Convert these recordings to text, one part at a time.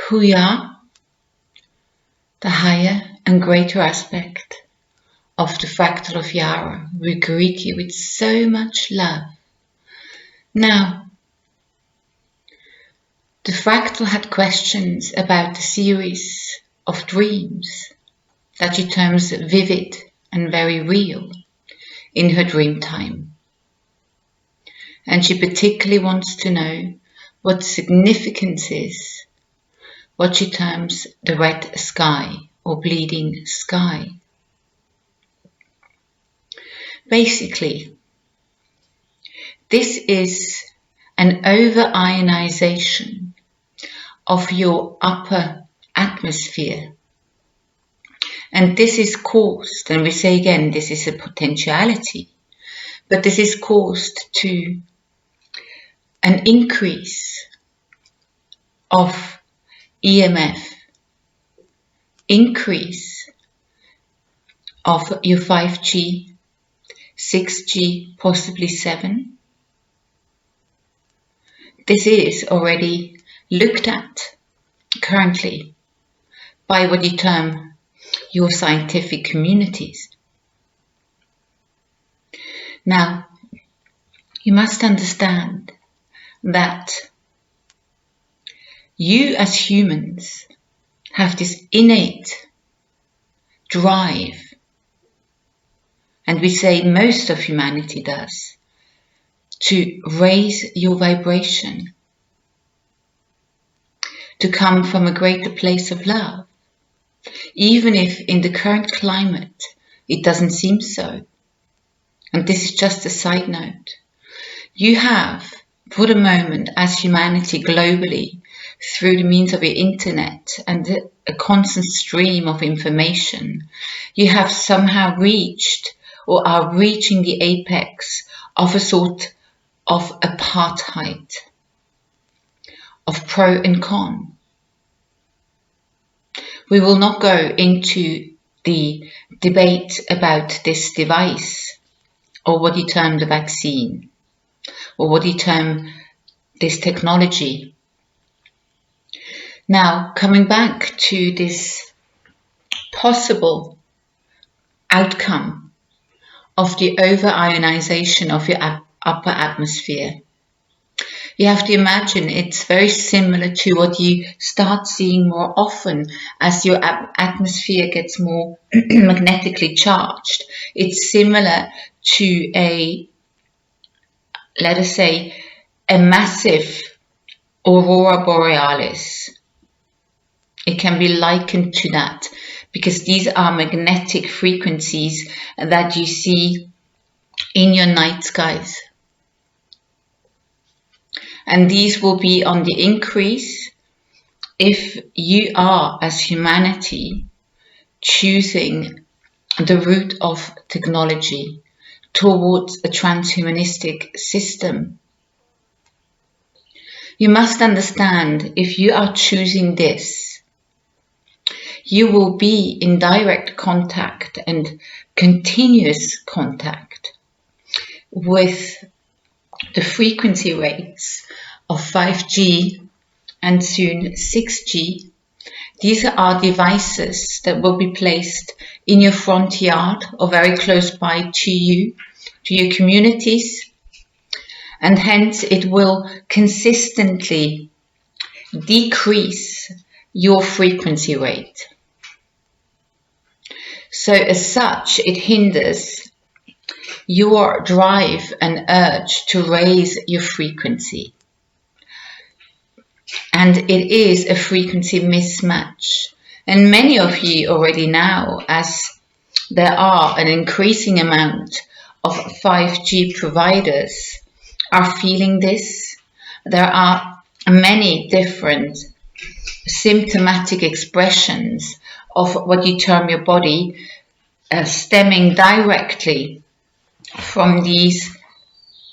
who we are, the higher and greater aspect of the fractal of Yara. We greet you with so much love. Now, the fractal had questions about the series of dreams that she terms vivid and very real in her dream time. And she particularly wants to know what significance is what she terms the red sky or bleeding sky. Basically, this is an over-ionization of your upper atmosphere. And this is caused, and we say again, this is a potentiality, but this is caused to an increase of EMF, increase of your 5G, 6G, possibly 7. This is already looked at currently by what you term your scientific communities. Now, you must understand that you as humans have this innate drive, and we say most of humanity does, to raise your vibration, to come from a greater place of love, even if in the current climate it doesn't seem so. And this is just a side note. You have, for the moment, as humanity globally, through the means of your internet and a constant stream of information, you have somehow reached or are reaching the apex of a sort of apartheid, of pro and con. We will not go into the debate about this device, or what you term the vaccine, or what you term this technology. Now, coming back to this possible outcome of the over-ionization of your upper atmosphere, you have to imagine it's very similar to what you start seeing more often as your atmosphere gets more magnetically charged. It's similar to let us say, a massive aurora borealis. It can be likened to that because these are magnetic frequencies that you see in your night skies. And these will be on the increase if you are, as humanity, choosing the route of technology towards a transhumanistic system. You must understand, if you are choosing this, you will be in direct contact and continuous contact with the frequency rates of 5G and soon 6G. These are devices that will be placed in your front yard or very close by to you, to your communities, and hence it will consistently decrease your frequency rate. So as such, it hinders your drive and urge to raise your frequency. And it is a frequency mismatch. And many of you already now, as there are an increasing amount of 5G providers, are feeling this. There are many different symptomatic expressions of what you term your body stemming directly from these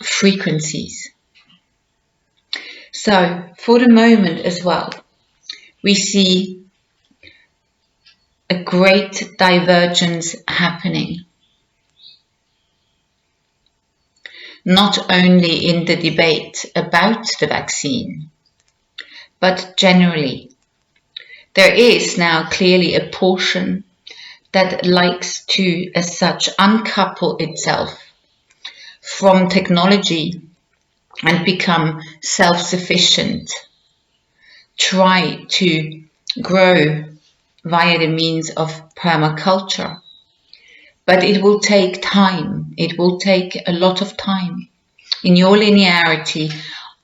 frequencies. So for the moment as well, we see a great divergence happening. Not only in the debate about the vaccine, but generally There is now clearly a portion that likes to, as such, uncouple itself from technology and become self-sufficient, try to grow via the means of permaculture. But it will take time. It will take a lot of time in your linearity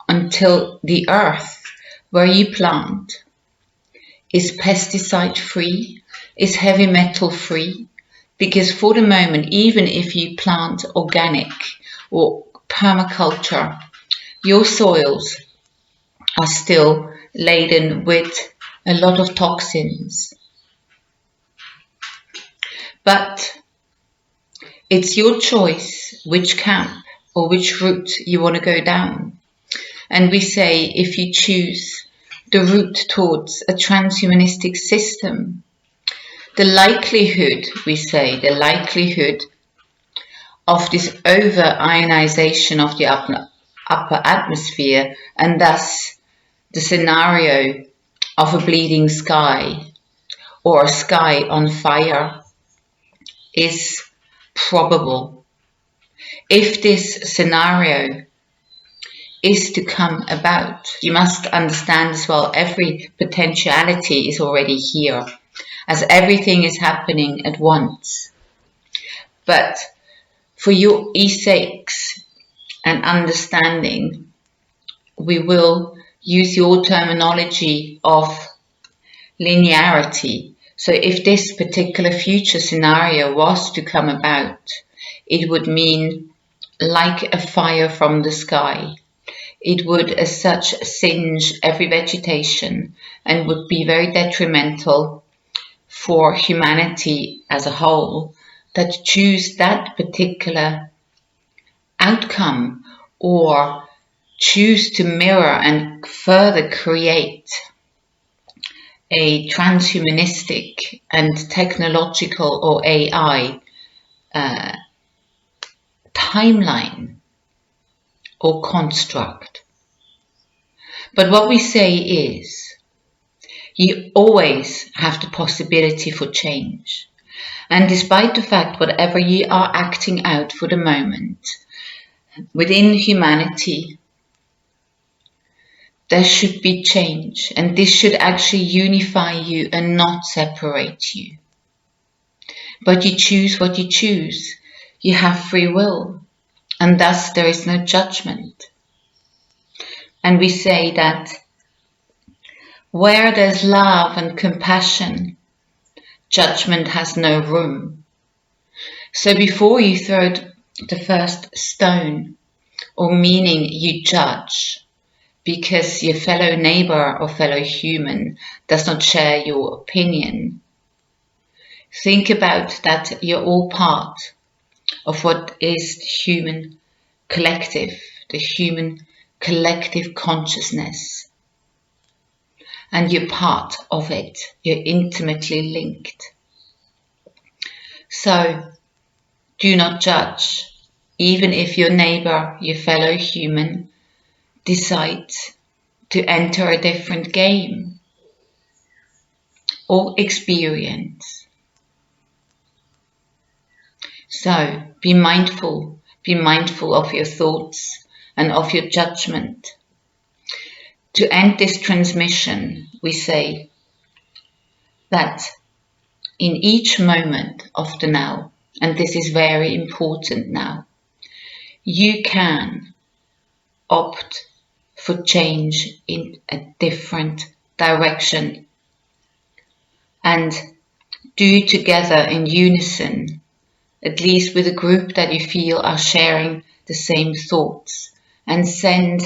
until the earth where you plant is pesticide free, is heavy metal free. Because for the moment, even if you plant organic or permaculture, your soils are still laden with a lot of toxins. But it's your choice which camp or which route you want to go down. And we say if you choose the route towards a transhumanistic system, the likelihood, we say, the likelihood of this over-ionization of the upper atmosphere, and thus the scenario of a bleeding sky or a sky on fire, is probable. If this scenario is to come about, you must understand as well, every potentiality is already here, as everything is happening at once. But for your sakes and understanding, we will use your terminology of linearity. So if this particular future scenario was to come about, it would mean like a fire from the sky. It would as such singe every vegetation and would be very detrimental for humanity as a whole that choose that particular outcome or choose to mirror and further create a transhumanistic and technological or AI timeline or construct. But what we say is, you always have the possibility for change. And despite the fact whatever you are acting out for the moment, within humanity, there should be change. And this should actually unify you and not separate you. But you choose what you choose. You have free will. And thus there is no judgment. And we say that where there's love and compassion, judgment has no room. So before you throw the first stone, or meaning you judge, because your fellow neighbor or fellow human does not share your opinion, think about that you're all part of what is the human collective, the human collective consciousness. And you're part of it. You're intimately linked. So do not judge, even if your neighbor, your fellow human, decides to enter a different game or experience. So be mindful of your thoughts and of your judgment. To end this transmission, we say that in each moment of the now, and this is very important now, you can opt for change in a different direction and do together in unison, at least with a group that you feel are sharing the same thoughts, and send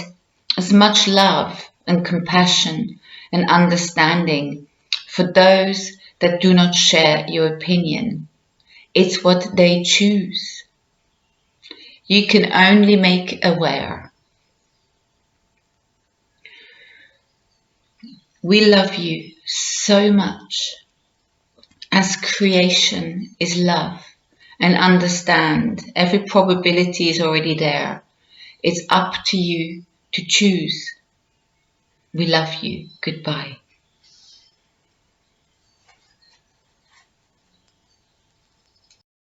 as much love and compassion and understanding for those that do not share your opinion. It's what they choose. You can only make aware. We love you so much, as creation is love, and understand every probability is already there. It's up to you to choose. We love you. Goodbye.